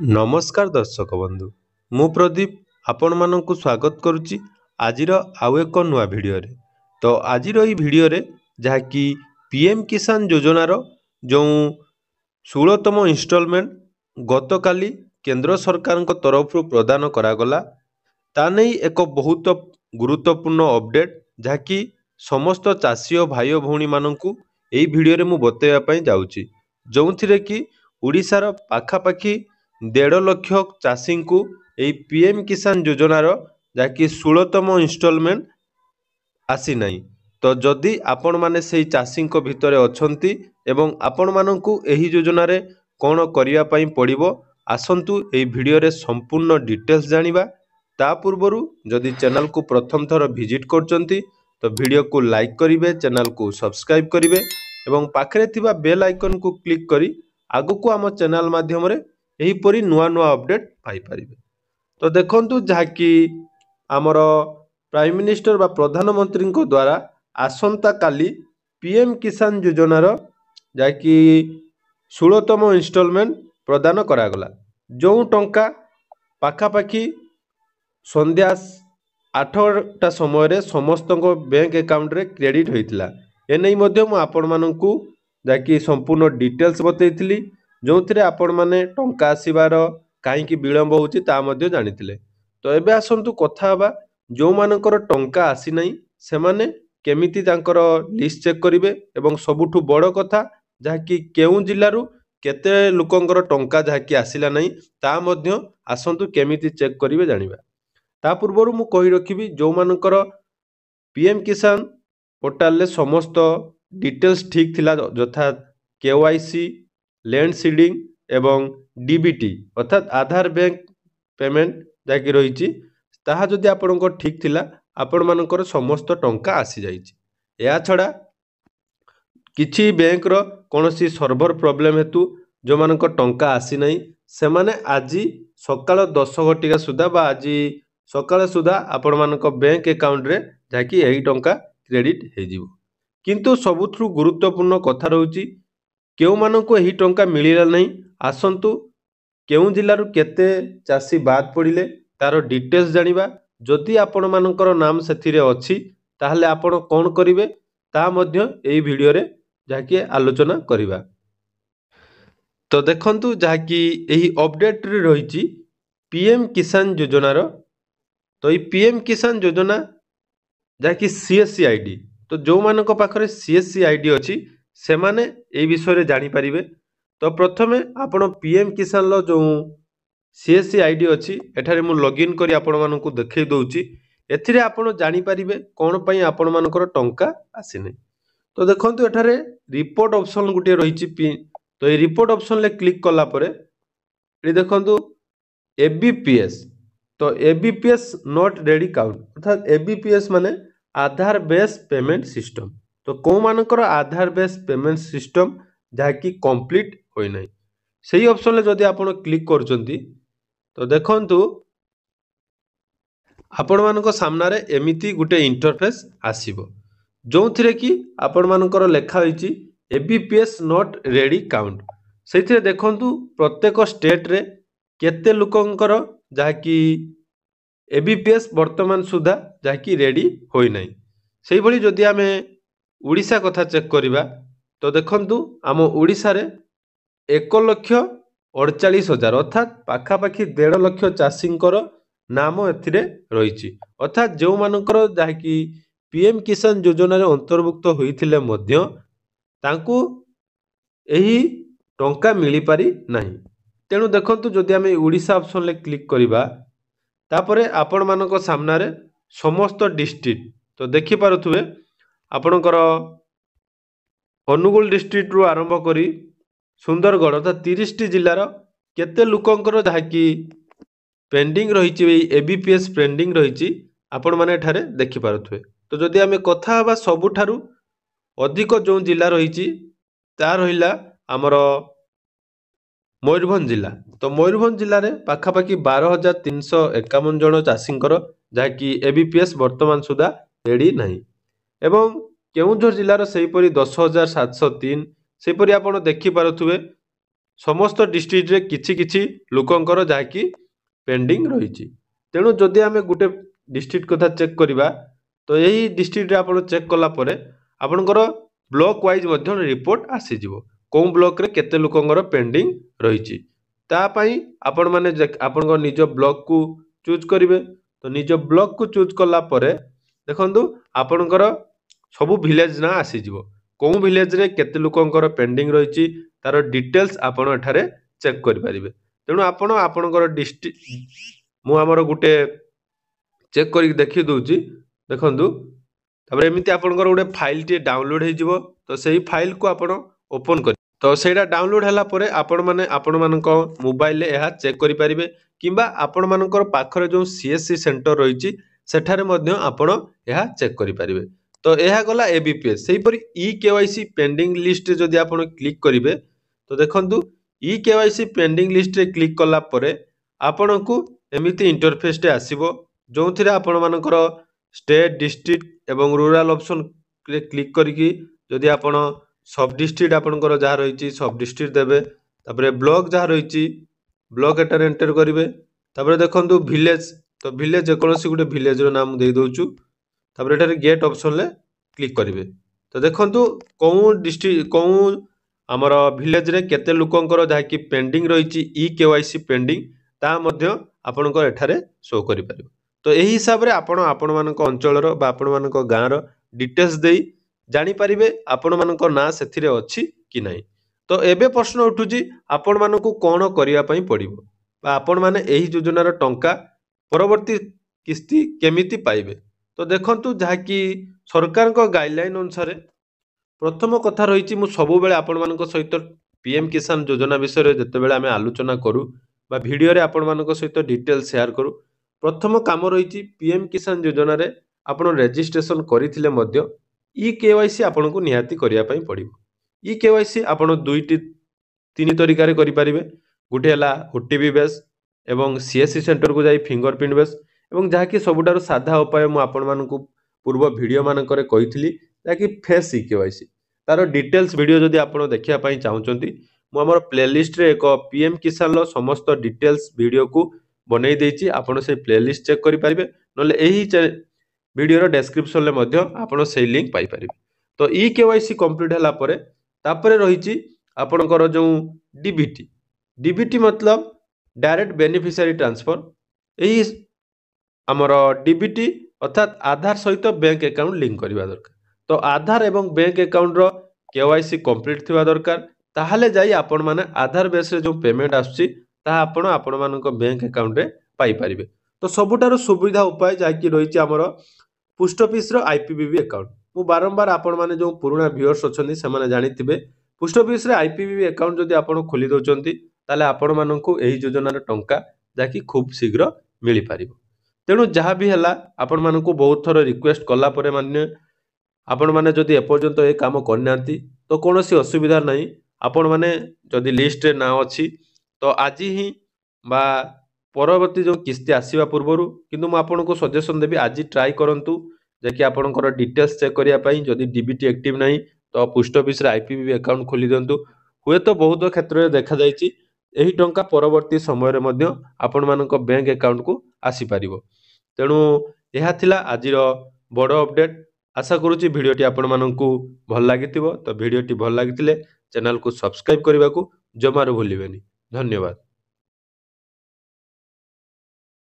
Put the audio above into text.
नमस्कार दर्शक बंधु मु प्रदीप आपण मानक स्वागत करुच्ची आजिर आउ एक नुआ भिडियो रे। तो आजिर ई भिडियो रे जहाँकि पीएम किसान योजनार जो 16तम इनस्टॉलमेंट गतकाली केंद्र सरकार तरफ प्रदान करागला ता नहीं एक बहुत गुरुत्वपूर्ण अपडेट जहाँकि समस्त चाषी और भाई भौणी मानू यही भिडियो रे मु बतैया जाऊँगी जो थी कि ओडिशार पाखापाखि 1.5 लक्ष चाषी को यही पीएम किसान योजनार जहाँकि 16तम इनस्टॉलमेंट आसी नहीं। तो जदि आपण माने से चाषी भितर अछंती एवं आपण मानू यही योजना रे कौन करिया पई पड़िबो आसंतु यही भिडियो रे संपूर्ण डिटेल्स जानिबा। ता पूर्वरु जदि चैनल को प्रथम थर विजिट करचंती तो भिडियो को लाइक करिवे, चैनल को सब्सक्राइब करिवे एवं पाखरे थिबा बेल आइकन को क्लिक करी आगु को आम चैनल माध्यम रे यही परी नुआ नुआ अपडेट पाई परिबे। तो देखंतु जहाँकि आमर प्राइम मिनिस्टर बा प्रधानमंत्री को द्वारा आसंता काली पीएम किसान योजनार जहाँकि 16तम इनस्टॉलमेंट प्रदान करागला जो टंका पाखापाखि संध्या 8टा समय समस्त बैंक अकाउंट रे क्रेडिट होइतिला। एनै मध्य मु आपण मानकू जहाँकि संपूर्ण डिटेल्स बतैथिली जो थिरे आपण माने टंका आसीबार कहीं विलंब होउची ता मध्य जानिथिले। तो एबे आसंतु कथा हबा जो मानकर टंका आसी नहीं से माने केमिति तांकर लिस्ट चेक करिवे एवं सबुठु बड़ कथा जहाँकि केउ जिल्लारू केते लोकंकर टंका जहाँकि आसिला नहीं ता मध्य आसंतु केमिति चेक करिवे जानिबा। ता पूर्वरु मु कहि रखिबि जो मानकर पीएम किसान पोर्टाल ले समस्त डिटेल्स ठीक थिला यथा केवाईसी लैंड सीडिंग एवं डीबीटी अर्थात आधार बैंक पेमेंट जाकि रही ताहा जदि आपणको ठीक थिला आपण मानकर समस्त टंका आसी जाइछि। या छड़ा किछि बैंक रो कोनोसी सर्वर प्रॉब्लम हेतु जो मानक टंका आसी नहीं से माने आज सकाळ 10 घटिका सुधा बा आज सकाळ सुधा आपण मानक बैंक अकाउंट रे जाकि एही टंका क्रेडिट हे जिवो। किंतु सबुथु गुरुत्वपूर्ण कथा रहउची केउ मानकू एही टंका मिलिला नहीं आसंतु केउ जिल्लारू केते चाषी बाद पड़िले तार डिटेल्स जानिबा। जदि आपण मानकर नाम सेथिरे अछि ताहले आपण कोन करिवे ता मध्य एही भिडियो रे जाकि आलोचना करिबा। तो देखंतु जाकि एही अपडेट रे रहिछि पीएम किसान योजनार। तो ई पीएम किसान योजना जाकि सीएससी आईडी तो जो मानक पाखरे सीएससी आईडी अछि से माने ए विषय रे जानि परिबे। तो प्रथमे आपण पीएम किसान लो जो सीएससी आईडी अछि एठारे मु लॉगिन करी आपण मानकू देखै दउची एथिरे आपण जानि परिबे कोन पई आपण मानकर टंका आसिने। तो देखंतु एठारे रिपोर्ट ऑप्शन गुटे रहिछि तो ए रिपोर्ट ऑप्शन ले क्लिक कला परे ए देखंतु एबीपीएस तो एबीपीएस नॉट रेडी काउंट अर्थात एबीपीएस माने आधार बेस पेमेंट सिस्टम। तो कौ मानकर आधार बेस पेमेंट सिस्टम जहाँकि कंप्लीट होई नाही सही ऑप्शन ले जदि आपण क्लिक करचंती तो देखंतु आपण मानको सामना रे एमिति गुटे इंटरफेस आसीबो जो थिरे कि आपण मानकर लेखा होईची एबीपीएस नॉट रेडी काउंट। सेथिरे देखंतु प्रत्येक स्टेट रे केते लोकंकर जहाँकि एबीपीएस वर्तमान सुधा जहाँकि रेडी होई नाही। सेही भली जदि आमे ओडिशा कथा चेक करिबा तो देखंतु आम ओडिशा रे 1,48,000 अर्थात पाखापाखि 1.5 लक्ष चाषींकर नाम एथिरे रहिछि अर्थात जो मानकर जहाँकि पीएम किसान योजना रे अंतर्भुक्त होइथिले मध्य तांकू एही टंका मिली पारि नाही। तेणु देखंतु जदि आमे ओडिशा ऑप्शन ले क्लिक करिबा तापरे आपण मानक सामना रे समस्त डिस्ट्रिक्ट तो देखि पारुथुबे आपणकर अनुगुल डिस्ट्रिक्ट रु आरंभ करी सुंदरगढ़ अर्थात 30 टी जिल्लार केते लोकंकर जहाँकि पेंडिंग रही एबीपीएस पेंडिंग रही आपण माने एठारे देखि पारुथुबे। तो जदि आमे कथा हबा सबुठारु अधिक जो जिल्ला रही ता रहिला आमर मयूरभंज जिला। तो मयूरभंज जिल्ला रे पाखापाखि 12,351 जन चाषींकर जहाँकि एबीपीएस वर्तमान सुधा रेडी नाही एवं केउंझर जिल्लार सेहीपरि 10,703 सेहीपरि आपण देखि पारुथुबे समस्त डिस्ट्रिक्ट रे किछि किछि लोकंकर जहाँकि पेंडिंग रही। तेणु जदि आम गोटे डिस्ट्रिक्ट कथा चेक करवा तो यही डिस्ट्रिक्ट आप चेक कलापर आपणकर ब्लॉक वाइज रिपोर्ट आसीजिव कौ ब्लॉक रे केते लोकंकर पेंडिंग रही। आपण माने आपण निज ब्लॉक को चूज करेंगे। तो निज ब्लॉक को चूज कलापर देखु आपणकर सबू विलेज ना आसीजिव कौ विलेज रे केते लोकंकर पेंडिंग रही तार डिटेल्स आपण एठारे चेक करें। तेणु आपण आपणकर डिस्ट्रिक्ट मु आमर गोटे चेक कर देखी दूची देखु तापर एमती आपणकर गोटे फाइल टी डाउनलोड हो तो सही फाइल को आपण ओपन कर तो सेटा डाउनलोड हैला परे आपण माने आपण मानक मोबाइल रे एहा चेक करि परिबे किंबा आपण मानकर पाखरे जो सीएससी सेंटर रहिछि सेठारे मध्य आपण एहा चेक करि परिबे। तो एहा गला एबीपीएस सेही परि ई केवाईसी पेंडिंग लिस्ट जदि आपण क्लिक करिवे तो देखंतु ई केवाईसी पेंडिंग लिस्ट रे क्लिक कला परे आपणकू एमिति इंटरफेस टे आसीबो जोंथिरे आपण मानकर स्टेट डिस्ट्रिक्ट एवं रूरल ऑप्शन रे क्लिक करिकि जदि आपण सब डिस्ट्रिक्ट आपणकर जहाँ रही सब डिस्ट्रिक्ट देवे तापर ब्लॉक जहाँ रही ब्लॉक एटार एंटर करेंगे। तापर देखो विलेज तो विलेज जेकोसी गोटे विलेज नाम दे दौचु तापर एटार गेट ऑप्शन ले क्लिक करेंगे। तो देखो कौ डिस्ट्रिक्ट कौ आमर विलेज रे केते लोकंकर जहाँकि पेंडिंग रही ई केवाईसी पेंडिंग ता मध्य आपणकर एठारे शो करि परिबो। तो यही हिसाब रे आपण आपण मानक अंचल बा आपण मानक गाँव डिटेल्स देई जानी पारिबे आपण मानक ना सेथिरे अछि कि नाही। तो एबे प्रश्न उठुची आपण मानकू कोन करिया पई पड़िबो बा आपण माने एही योजनार टंका परवर्ती किस्ती केमिति पाइबे। तो देखंतु जहाँकि सरकार को गाइडलाइन अनुसार प्रथम कथा रही मु सबु बेले आपण मानक सहित पीएम किसान योजना विषय रे जते बेले आमे आलोचना करू बा वीडियो रे आपण मानक सहित डिटेल शेयर करू प्रथम काम रही पीएम किसान योजना रे आपण रजिस्ट्रेशन करिथिले मध्य ई केवाईसी आपन को निहाती करिया पई पड़िबो। ई केवाईसी आपन दुईटी तीन तरीका रे करि परिबे गुटे हला ओटीपी बेस एवं सीएससी सेंटर को जाई फिंगरप्रिंट बेस एवं जहाँकि सबुठारु साधा उपाय मु आपण मानकू पूर्व वीडियो मानकरे कहिथिली जाकि फेस ई केवाईसी तार डिटेल्स वीडियो जदि आपण देखिया पई चाहुचंती मु हमर प्लेलिस्ट रे एक पीएम किसान लो समस्त डिटेल्स वीडियो को बनै देछि आपण से प्लेलिस्ट चेक करि परिबे नले एही वीडियो डेस्क्रिप्शन ले मध्य आपण से लिंक पाई परिबे। तो ई केवाईसी कंप्लीट हला परे तापरे रहिछि आपणकर जो डीबीटी डीबीटी मतलब डायरेक्ट बेनिफिशियरी ट्रांसफर एही हमर डीबीटी अर्थात आधार सहित बैंक अकाउंट लिंक करबा दरकार। तो आधार एवं बैंक अकाउंट रो केवाईसी कंप्लीट थिबा दरकार ताहाले जाई आपण माने आधार बेस रे जो पेमेंट आछी ता आपण मानक बैंक अकाउंट रे पाई परिबे। तो सबुठारु सुविधा उपाय जाकि रहिछि हमर पोस्ट ऑफिस रो आईपीबीबी अकाउंट मु बारंबार आपण माने जो पुराना व्यूअर्स अछंती से माने जानिथिबे पोस्ट ऑफिस रे आईपीबीबी अकाउंट जदि आपण खोली दोचंती ताले आपण माननकू एही योजना रे टंका जाकि खूब शीघ्र मिली पारिबो। तेणु जहाँ भी हला आपण माननकू बहुत थोर रिक्वेस्ट कला परे मान्य आपण माने जदि एपर्यंत ए काम करनांती तो कोनोसी असुविधा नाही आपण माने जदि लिस्ट रे ना अछि तो आज ही बा परवर्ती जो किस्ती आसीबा पूर्वरु किंतु मु आपनको सजेशन देबी आज ट्राई करंतु जेकि आपनकर डिटेल्स चेक करिया पई जदि डीबीटी एक्टिव नाही तो पोस्ट ऑफिस रे आईपीबीबी अकाउंट खोली दियंतु हुए तो बहुत क्षेत्र रे देखा जायछि एही टंका परवर्ती समय रे मध्य आपण मानक बैंक अकाउंट को आसी पारिबो। तेणु एहा थिला आजिर बड़ अपडेट आशा करूछि भिडियोटी आपण माननकू भल लागिथिबो। तो भिडियोटी भल लागिथिले चैनल को सब्सक्राइब करबा को जमारो भूलिबेनी। धन्यवाद।